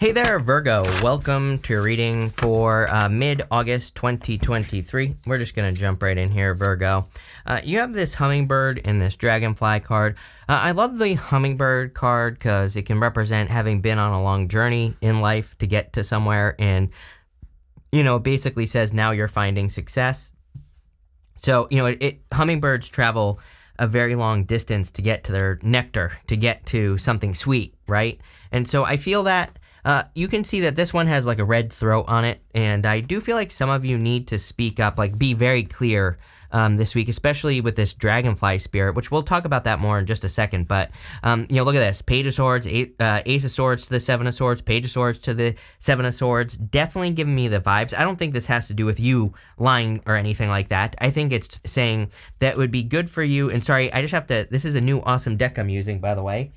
Hey there, Virgo. Welcome to your reading for mid-August 2023. We're just going to jump right in here, Virgo. You have this hummingbird and this dragonfly card. I love the hummingbird card because it can represent having been on a long journey in life to get to somewhere. And, it basically says now you're finding success. So, hummingbirds travel a very long distance to get to their nectar, to get to something sweet, right? And so I feel that you can see that this one has like a red throat on it, and I do feel like some of you need to speak up, like be very clear this week, especially with this dragonfly spirit, which we'll talk about that more in just a second. But, look at this. Page of Swords, Ace of Swords to the Seven of Swords, Page of Swords to the Seven of Swords, definitely giving me the vibes. I don't think this has to do with you lying or anything like that. I think it's saying that would be good for you. And sorry, I just have to, this is a new awesome deck I'm using, by the way.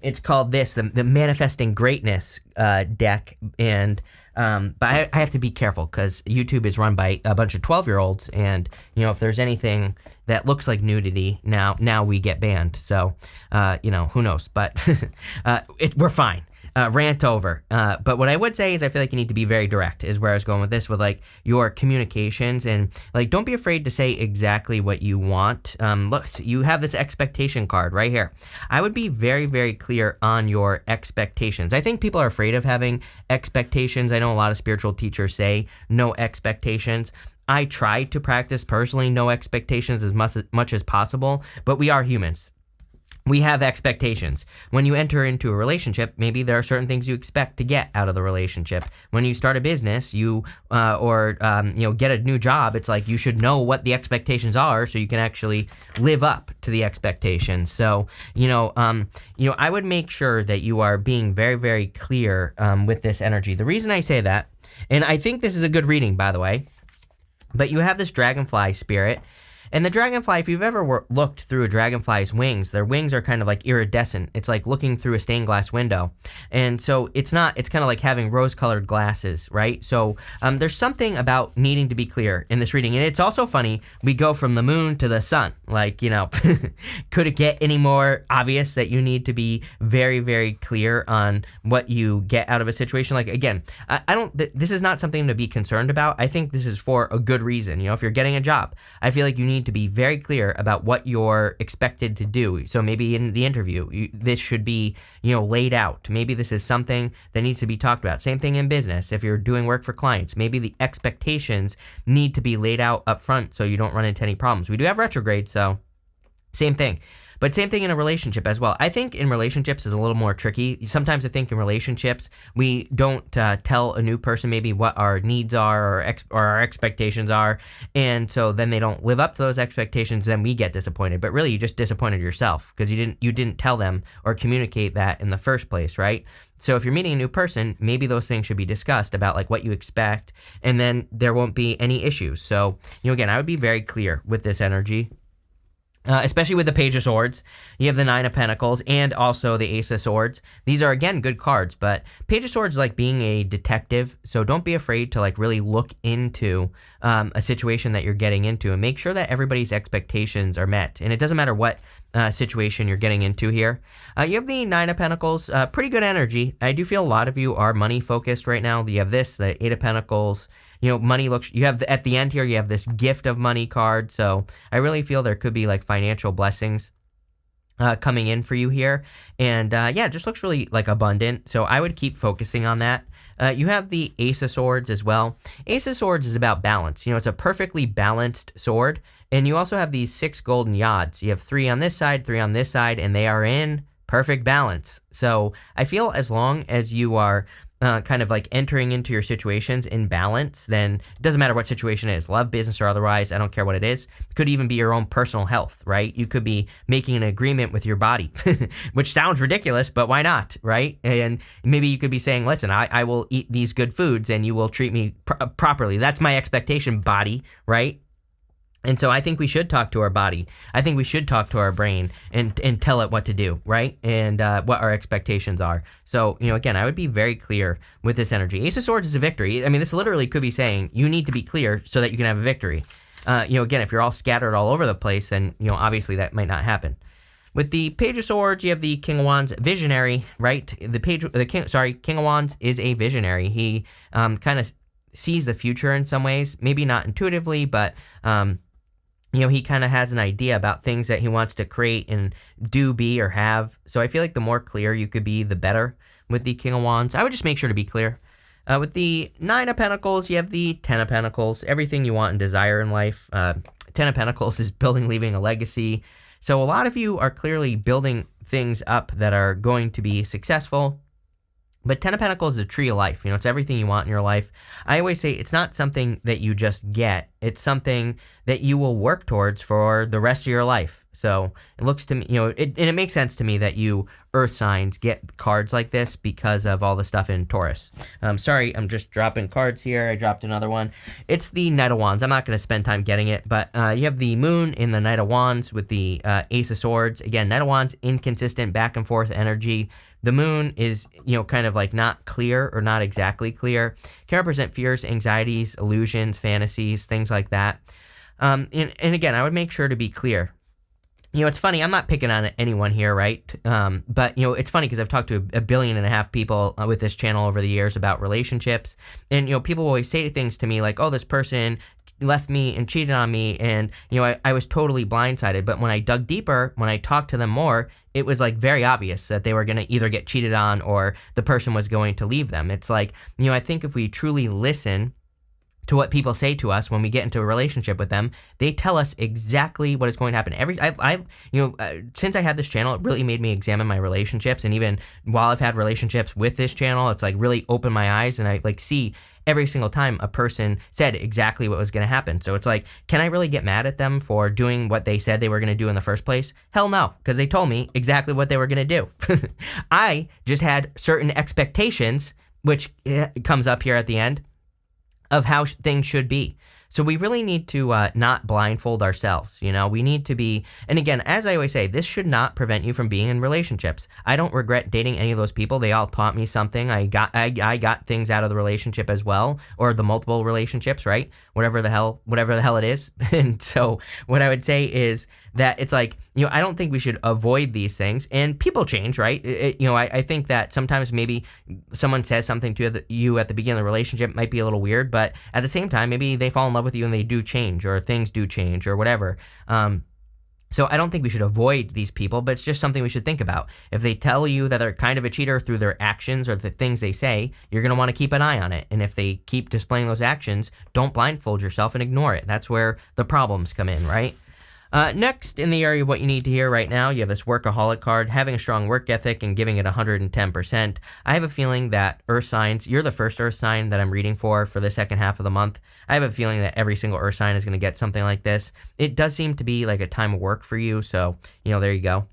It's called the Manifesting Greatness deck, and but I have to be careful because YouTube is run by a bunch of 12-year-olds, and if there's anything that looks like nudity, now we get banned. So who knows? But we're fine. Rant over. But what I would say is I feel like you need to be very direct is where I was going with this, with like your communications, and like don't be afraid to say exactly what you want. Look, you have this expectation card right here. I would be very, very clear on your expectations. I think people are afraid of having expectations. I know a lot of spiritual teachers say no expectations. I try to practice personally no expectations as much as possible, but we are humans. We have expectations. When you enter into a relationship, maybe there are certain things you expect to get out of the relationship. When you start a business, get a new job, it's like you should know what the expectations are so you can actually live up to the expectations. So, I would make sure that you are being very, very clear with this energy. The reason I say that, and I think this is a good reading, by the way, but you have this dragonfly spirit. And the dragonfly, if you've ever looked through a dragonfly's wings, their wings are kind of like iridescent. It's like looking through a stained glass window. And so it's kind of like having rose-colored glasses, right? So there's something about needing to be clear in this reading. And it's also funny, we go from the moon to the sun. Like, could it get any more obvious that you need to be very, very clear on what you get out of a situation? Like, again, this is not something to be concerned about. I think this is for a good reason. If you're getting a job, I feel like you need to be very clear about what you're expected to do. So maybe in the interview, this should be, laid out. Maybe this is something that needs to be talked about. Same thing in business. If you're doing work for clients, maybe the expectations need to be laid out up front so you don't run into any problems. We do have retrograde, so same thing. But same thing in a relationship as well. I think in relationships is a little more tricky. Sometimes I think in relationships, we don't tell a new person maybe what our needs are or our expectations are. And so then they don't live up to those expectations. Then we get disappointed. But really, you just disappointed yourself because you didn't tell them or communicate that in the first place, right? So if you're meeting a new person, maybe those things should be discussed about like what you expect, and then there won't be any issues. So, again, I would be very clear with this energy. Especially with the Page of Swords. You have the Nine of Pentacles and also the Ace of Swords. These are, again, good cards, but Page of Swords is like being a detective, so don't be afraid to like really look into a situation that you're getting into and make sure that everybody's expectations are met. And it doesn't matter what situation you're getting into here. You have the Nine of Pentacles, pretty good energy. I do feel a lot of you are money focused right now. You have the Eight of Pentacles. Money looks, you have at the end here, you have this gift of money card. So I really feel there could be like financial blessings coming in for you here. And it just looks really like abundant. So I would keep focusing on that. You have the Ace of Swords as well. Ace of Swords is about balance. It's a perfectly balanced sword. And you also have these 6 golden yods. You have 3 on this side, 3 on this side, and they are in perfect balance. So I feel as long as you are kind of like entering into your situations in balance, then it doesn't matter what situation it is, love, business, or otherwise, I don't care what it is. It could even be your own personal health, right? You could be making an agreement with your body, which sounds ridiculous, but why not, right? And maybe you could be saying, listen, I will eat these good foods and you will treat me properly. That's my expectation, body, right? And so I think we should talk to our body. I think we should talk to our brain and tell it what to do, right? And what our expectations are. So, again, I would be very clear with this energy. Ace of Swords is a victory. I mean, this literally could be saying you need to be clear so that you can have a victory. Again, if you're all scattered all over the place, then, obviously that might not happen. With the Page of Swords, you have the King of Wands, visionary, right? King of Wands is a visionary. He kind of sees the future in some ways, maybe not intuitively, but he kind of has an idea about things that he wants to create and do, be, or have. So I feel like the more clear you could be, the better with the King of Wands. I would just make sure to be clear. With the Nine of Pentacles, you have the Ten of Pentacles, everything you want and desire in life. Ten of Pentacles is building, leaving a legacy. So a lot of you are clearly building things up that are going to be successful. But Ten of Pentacles is a tree of life. It's everything you want in your life. I always say it's not something that you just get. It's something that you will work towards for the rest of your life. So it looks to me, it makes sense to me that you earth signs get cards like this because of all the stuff in Taurus. Sorry, I'm just dropping cards here. I dropped another one. It's the Knight of Wands. I'm not going to spend time getting it, but you have the Moon in the Knight of Wands with the Ace of Swords. Again, Knight of Wands, inconsistent back and forth energy. The Moon is, kind of like not clear or not exactly clear. Can represent fears, anxieties, illusions, fantasies, things like that. And again, I would make sure to be clear. It's funny, I'm not picking on anyone here, right? But, it's funny because I've talked to a 1.5 billion people with this channel over the years about relationships. And, people always say things to me like, oh, this person left me and cheated on me. And, I was totally blindsided. But when I dug deeper, when I talked to them more, it was like very obvious that they were going to either get cheated on or the person was going to leave them. It's like, I think if we truly listen to what people say to us when we get into a relationship with them, they tell us exactly what is going to happen. Since I had this channel, it really made me examine my relationships. And even while I've had relationships with this channel, it's like really opened my eyes, and I see every single time a person said exactly what was going to happen. So it's like, can I really get mad at them for doing what they said they were going to do in the first place? Hell no, because they told me exactly what they were going to do. I just had certain expectations, which comes up here at the end, of how things should be. So we really need to not blindfold ourselves. We need to be, and again, as I always say, this should not prevent you from being in relationships. I don't regret dating any of those people. They all taught me something. I got things out of the relationship as well, or the multiple relationships, right? Whatever the hell it is. And so what I would say is that it's like, I don't think we should avoid these things, and people change, right? I think that sometimes maybe someone says something to you at the beginning of the relationship might be a little weird, but at the same time, maybe they fall in love with you and they do change, or things do change, or whatever. So I don't think we should avoid these people, but it's just something we should think about. If they tell you that they're kind of a cheater through their actions or the things they say, you're going to want to keep an eye on it. And if they keep displaying those actions, don't blindfold yourself and ignore it. That's where the problems come in, right? Next, in the area of what you need to hear right now, you have this workaholic card, having a strong work ethic and giving it 110%. I have a feeling that earth signs, you're the first earth sign that I'm reading for the second half of the month. I have a feeling that every single earth sign is going to get something like this. It does seem to be like a time of work for you, so, there you go.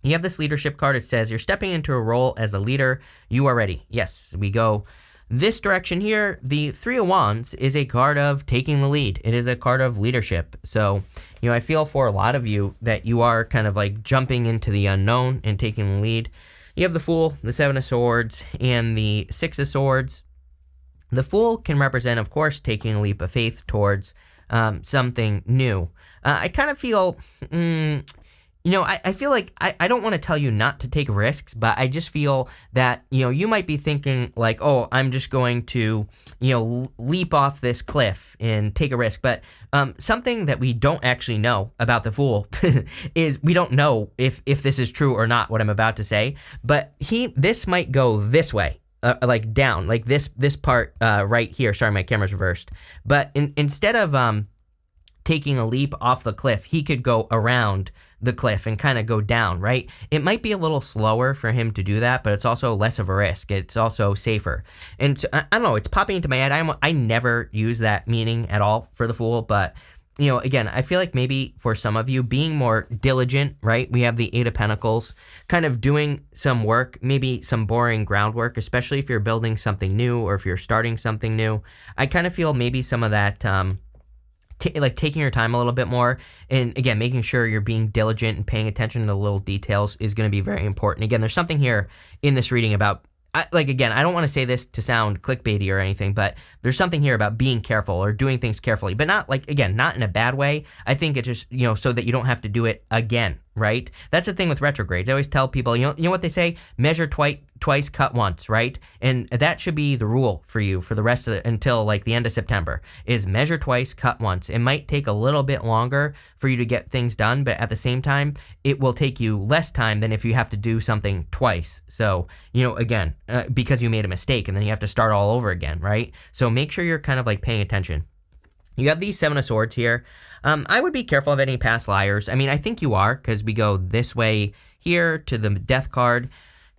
You have this leadership card. It says, you're stepping into a role as a leader. You are ready. Yes, we go this direction here. The Three of Wands is a card of taking the lead. It is a card of leadership. So, I feel for a lot of you that you are kind of like jumping into the unknown and taking the lead. You have the Fool, the Seven of Swords, and the Six of Swords. The Fool can represent, of course, taking a leap of faith towards something new. I kind of feel... I feel like I don't want to tell you not to take risks, but I just feel that, you might be thinking like, oh, I'm just going to, leap off this cliff and take a risk. But something that we don't actually know about the Fool is we don't know if this is true or not, what I'm about to say. But this might go this way. Like down, like this part right here. Sorry, my camera's reversed. But instead of taking a leap off the cliff, he could go around the cliff and kind of go down, right? It might be a little slower for him to do that, but it's also less of a risk. It's also safer. And so, I don't know, it's popping into my head. I never use that meaning at all for the Fool, but again, I feel like maybe for some of you being more diligent, right? We have the Eight of Pentacles, kind of doing some work, maybe some boring groundwork, especially if you're building something new or if you're starting something new. I kind of feel maybe some of that, like taking your time a little bit more, and again, making sure you're being diligent and paying attention to the little details is going to be very important. Again, there's something here in this reading about again, I don't want to say this to sound clickbaity or anything, but there's something here about being careful or doing things carefully, but not again, not in a bad way. I think it's just, so that you don't have to do it again, right? That's the thing with retrogrades. I always tell people, you know what they say? Measure twice, cut once, right? And that should be the rule for you for the rest of until like the end of September is measure twice, cut once. It might take a little bit longer for you to get things done, but at the same time, it will take you less time than if you have to do something twice. So, again, because you made a mistake and then you have to start all over again, right? So make sure you're kind of like paying attention. You have these Seven of Swords here. I would be careful of any past liars. I mean, I think you are, because we go this way here to the Death card.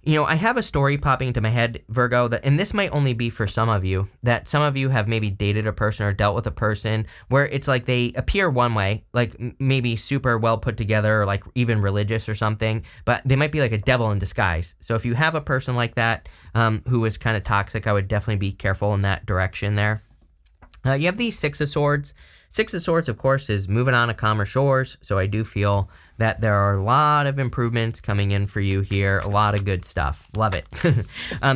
I have a story popping into my head, Virgo, and this might only be for some of you, that some of you have maybe dated a person or dealt with a person where it's like they appear one way, like maybe super well put together, or like even religious or something, but they might be like a devil in disguise. So if you have a person like that who is kind of toxic, I would definitely be careful in that direction there. You have the Six of Swords. Six of Swords, of course, is moving on to calmer shores, so I do feel that there are a lot of improvements coming in for you here, a lot of good stuff. Love it.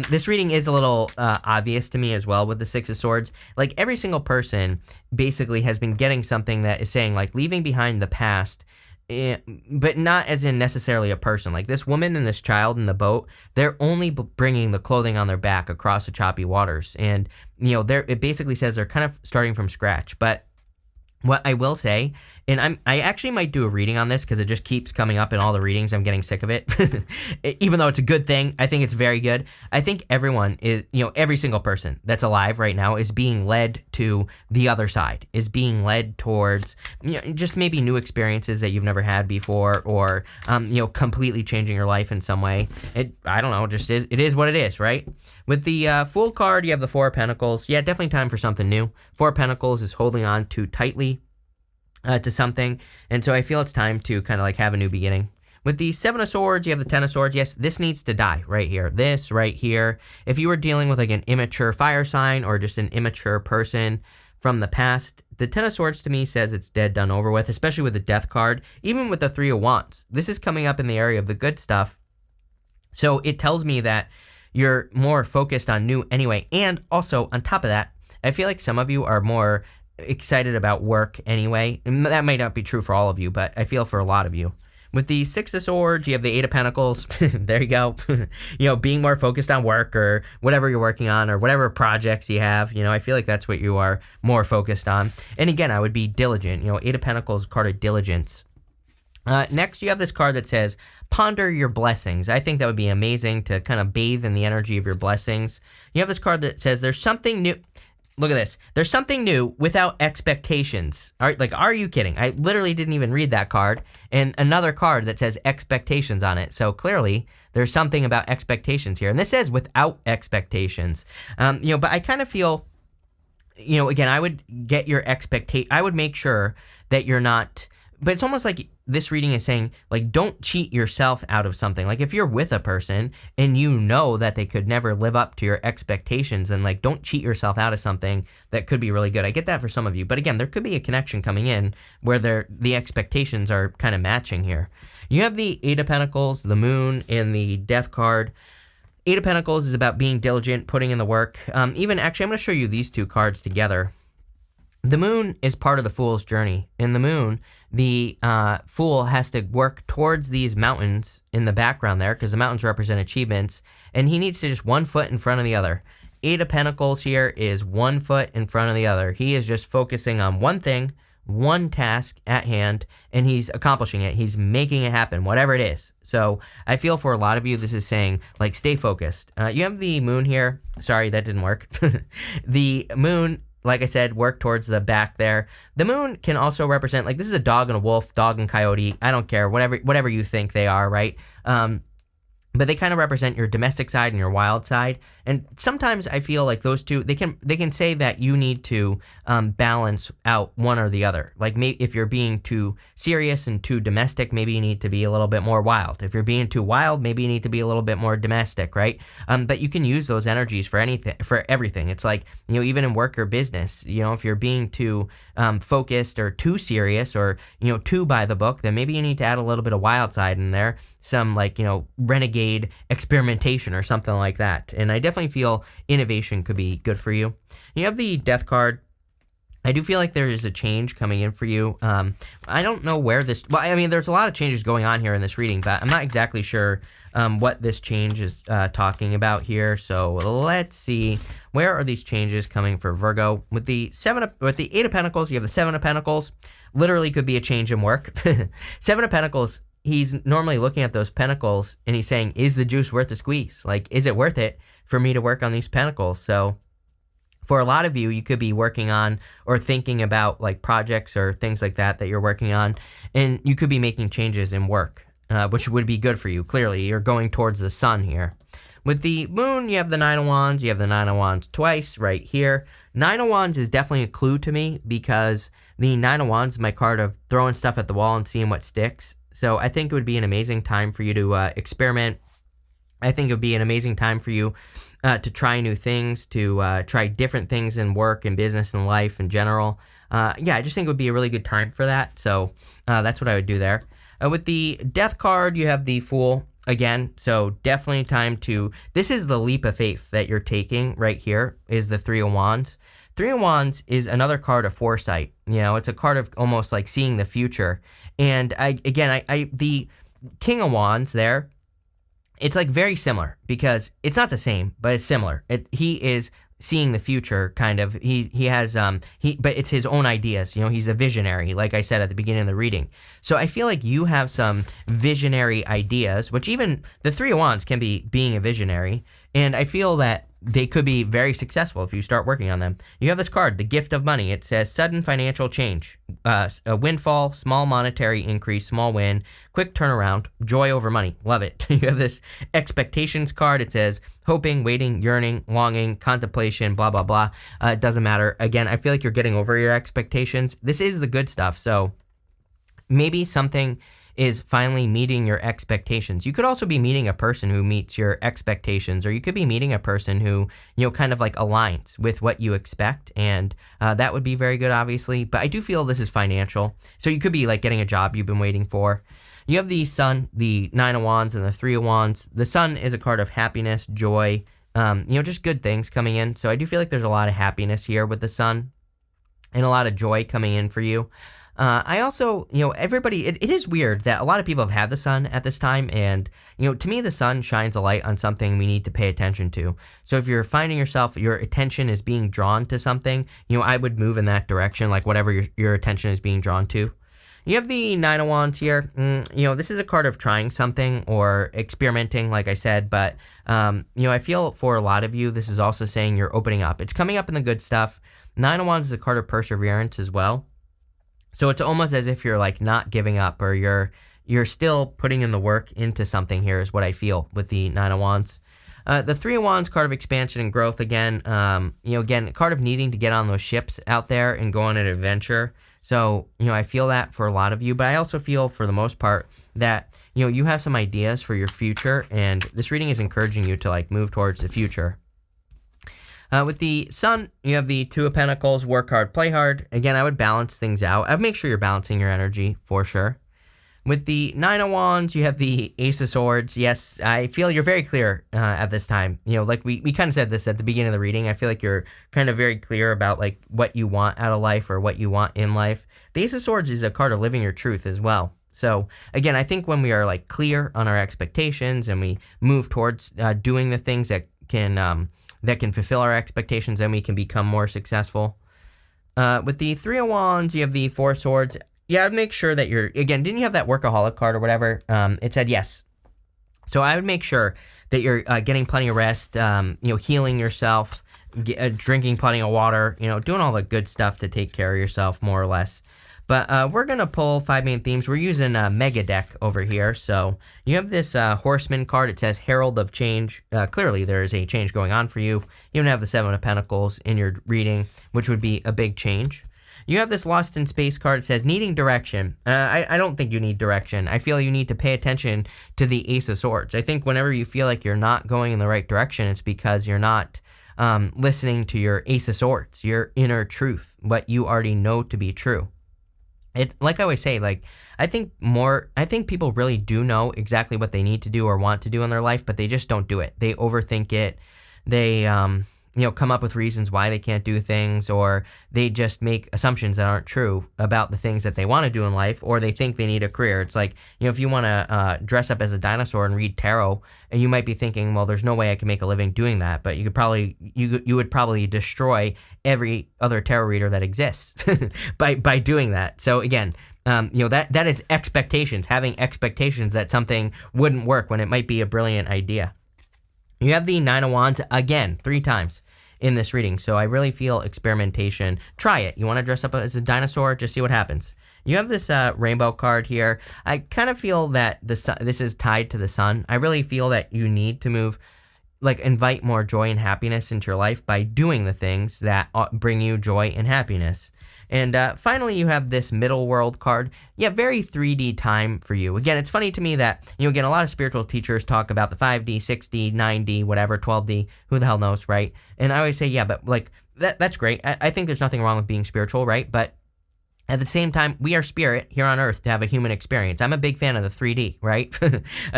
This reading is a little obvious to me as well with the Six of Swords. Like every single person basically has been getting something that is saying like leaving behind the past, but not as in necessarily a person. Like this woman and this child in the boat, they're only bringing the clothing on their back across the choppy waters. And, it basically says they're kind of starting from scratch. But what I will say, and I actually might do a reading on this because it just keeps coming up in all the readings. I'm getting sick of it. Even though it's a good thing, I think it's very good. I think everyone is, every single person that's alive right now is being led to the other side, is being led towards, just maybe new experiences that you've never had before, or, completely changing your life in some way. I don't know, it is what it is, right? With the Fool card, you have the Four of Pentacles. Yeah, definitely time for something new. Four of Pentacles is holding on too tightly to something, and so I feel it's time to kind of like have a new beginning. With the Seven of Swords, you have the Ten of Swords. Yes, this needs to die right here. This right here. If you were dealing with like an immature fire sign or just an immature person from the past, the Ten of Swords to me says it's dead, done, over with, especially with the Death card. Even with the Three of Wands, this is coming up in the area of the good stuff. So it tells me that you're more focused on new anyway. And also, on top of that, I feel like some of you are more excited about work anyway. And that might not be true for all of you, but I feel for a lot of you. With the Six of Swords, you have the Eight of Pentacles. There you go. Being more focused on work or whatever you're working on or whatever projects you have. I feel like that's what you are more focused on. And again, I would be diligent. Eight of Pentacles, card of diligence. Next, you have this card that says, ponder your blessings. I think that would be amazing to kind of bathe in the energy of your blessings. You have this card that says, there's something new. Look at this. There's something new without expectations. Are you kidding? I literally didn't even read that card. And another card that says expectations on it. So clearly, there's something about expectations here. And this says without expectations. But I kind of feel, again, I would get your I would make sure that you're not. But it's almost like this reading is saying, like, don't cheat yourself out of something. Like, if you're with a person and you know that they could never live up to your expectations, and, like, don't cheat yourself out of something that could be really good. I get that for some of you. But, again, there could be a connection coming in where the expectations are kind of matching here. You have the Eight of Pentacles, the Moon, and the Death card. Eight of Pentacles is about being diligent, putting in the work. Actually, I'm going to show you these two cards together. The Moon is part of the Fool's journey. In the Moon, the Fool has to work towards these mountains in the background there, because the mountains represent achievements, and he needs to just 1 foot in front of the other. Eight of Pentacles here is 1 foot in front of the other. He is just focusing on one thing, one task at hand, and he's accomplishing it. He's making it happen, whatever it is. So I feel for a lot of you, this is saying, like, stay focused. You have the Moon here. Sorry, that didn't work. The Moon, like I said, work towards the back there. The Moon can also represent, like, this is a dog and a wolf, dog and coyote. I don't care, whatever you think they are, right? But they kind of represent your domestic side and your wild side. And sometimes I feel like those two, they can say that you need to balance out one or the other. Like, maybe if you're being too serious and too domestic, maybe you need to be a little bit more wild. If you're being too wild, maybe you need to be a little bit more domestic, right? But you can use those energies for everything. It's like, even in work or business, if you're being too focused or too serious or, too by the book, then maybe you need to add a little bit of wild side in there. some like, renegade experimentation or something like that. And I definitely feel innovation could be good for you. You have the Death card. I do feel like there is a change coming in for you. I don't know where this... Well, I mean, there's a lot of changes going on here in this reading, but I'm not exactly sure what this change is talking about here. So let's see. Where are these changes coming for Virgo? With the Eight of Pentacles, you have the Seven of Pentacles. Literally could be a change in work. Seven of Pentacles, he's normally looking at those pentacles and he's saying, is the juice worth the squeeze? Like, is it worth it for me to work on these pentacles? So for a lot of you, you could be working on or thinking about like projects or things like that you're working on, and you could be making changes in work, which would be good for you. Clearly, you're going towards the sun here. With the moon, you have the Nine of Wands. You have the Nine of Wands twice right here. Nine of Wands is definitely a clue to me because the Nine of Wands is my card of throwing stuff at the wall and seeing what sticks. So I think it would be an amazing time for you to experiment. I think it would be an amazing time for you to try new things, to try different things in work and business and life in general. I just think it would be a really good time for that. So that's what I would do there. With the Death card, you have the Fool again. So definitely time to... This is the leap of faith that you're taking right here is the Three of Wands. Three of Wands is another card of foresight. It's a card of almost like seeing the future. And the King of Wands there, it's like very similar because it's not the same, but it's similar. He is seeing the future kind of. But it's his own ideas. He's a visionary, like I said at the beginning of the reading. So I feel like you have some visionary ideas, which even the Three of Wands can be being a visionary. And I feel that they could be very successful if you start working on them. You have this card, the Gift of Money. It says sudden financial change, a windfall, small monetary increase, small win, quick turnaround, joy over money. Love it. You have this Expectations card. It says hoping, waiting, yearning, longing, contemplation, blah, blah, blah. It doesn't matter. Again, I feel like you're getting over your expectations. This is the good stuff. So maybe something is finally meeting your expectations. You could also be meeting a person who meets your expectations, or you could be meeting a person who, kind of like aligns with what you expect, and that would be very good, obviously. But I do feel this is financial. So you could be like getting a job you've been waiting for. You have the Sun, the Nine of Wands, and the Three of Wands. The Sun is a card of happiness, joy, just good things coming in. So I do feel like there's a lot of happiness here with the Sun and a lot of joy coming in for you. I also, everybody, it is weird that a lot of people have had the sun at this time. And, to me, the sun shines a light on something we need to pay attention to. So if you're finding yourself, your attention is being drawn to something, I would move in that direction, like whatever your attention is being drawn to. You have the Nine of Wands here. This is a card of trying something or experimenting, like I said. But, I feel for a lot of you, this is also saying you're opening up. It's coming up in the good stuff. Nine of Wands is a card of perseverance as well. So it's almost as if you're like not giving up, or you're still putting in the work into something here is what I feel with the Nine of Wands. The Three of Wands, card of expansion and growth again. Again, a card of needing to get on those ships out there and go on an adventure. So, I feel that for a lot of you, but I also feel for the most part that, you have some ideas for your future, and this reading is encouraging you to like move towards the future. With the Sun, you have the Two of Pentacles, work hard, play hard. Again, I would balance things out. I'd make sure you're balancing your energy for sure. With the Nine of Wands, you have the Ace of Swords. Yes, I feel you're very clear at this time. Like we kind of said this at the beginning of the reading. I feel like you're kind of very clear about like what you want out of life or what you want in life. The Ace of Swords is a card of living your truth as well. So again, I think when we are like clear on our expectations and we move towards doing the things that can fulfill our expectations, then we can become more successful. With the Three of Wands, you have the Four of Swords. Yeah, make sure that again, didn't you have that workaholic card or whatever? It said yes. So I would make sure that you're getting plenty of rest, healing yourself, drinking plenty of water, doing all the good stuff to take care of yourself more or less. But we're going to pull 5 main themes. We're using a mega deck over here. So you have this Horseman card. It says Herald of Change. Clearly, there is a change going on for you. You don't have the Seven of Pentacles in your reading, which would be a big change. You have this Lost in Space card. It says needing direction. I don't think you need direction. I feel you need to pay attention to the Ace of Swords. I think whenever you feel like you're not going in the right direction, it's because you're not listening to your Ace of Swords, your inner truth, what you already know to be true. It's like I always say, like, I think people really do know exactly what they need to do or want to do in their life, but they just don't do it. They overthink it. They, come up with reasons why they can't do things, or they just make assumptions that aren't true about the things that they want to do in life, or they think they need a career. It's like, if you want to dress up as a dinosaur and read tarot, and you might be thinking, well, there's no way I can make a living doing that, but you would probably destroy every other tarot reader that exists by doing that. So again, that is expectations, having expectations that something wouldn't work when it might be a brilliant idea. You have the Nine of Wands again 3 times in this reading, so I really feel experimentation. Try it. You want to dress up as a dinosaur? Just see what happens. You have this rainbow card here. I kind of feel that this is tied to the sun. I really feel that you need to move, like, invite more joy and happiness into your life by doing the things that bring you joy and happiness. And finally, you have this middle world card. Yeah, very 3D time for you. Again, it's funny to me that, again, a lot of spiritual teachers talk about the 5D, 6D, 9D, whatever, 12D, who the hell knows, right? And I always say, yeah, but like, that's great. I think there's nothing wrong with being spiritual, right? But at the same time, we are spirit here on Earth to have a human experience. I'm a big fan of the 3D, right?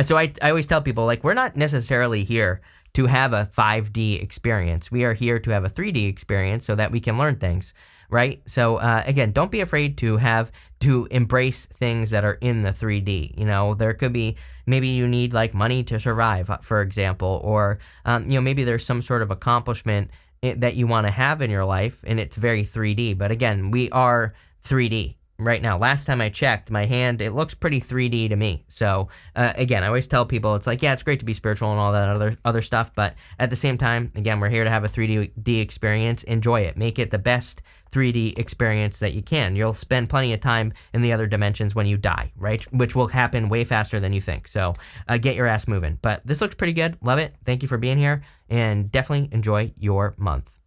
So I always tell people, like, we're not necessarily here to have a 5D experience. We are here to have a 3D experience so that we can learn things. Right? So, again, don't be afraid to embrace things that are in the 3D. There could be, maybe you need like money to survive, for example, or, maybe there's some sort of accomplishment that you want to have in your life and it's very 3D. But again, we are 3D right now. Last time I checked my hand, it looks pretty 3D to me. So, again, I always tell people, it's like, yeah, it's great to be spiritual and all that other stuff. But at the same time, again, we're here to have a 3D experience. Enjoy it. Make it the best 3D experience that you can. You'll spend plenty of time in the other dimensions when you die, right? Which will happen way faster than you think. So get your ass moving. But this looks pretty good. Love it. Thank you for being here, and definitely enjoy your month.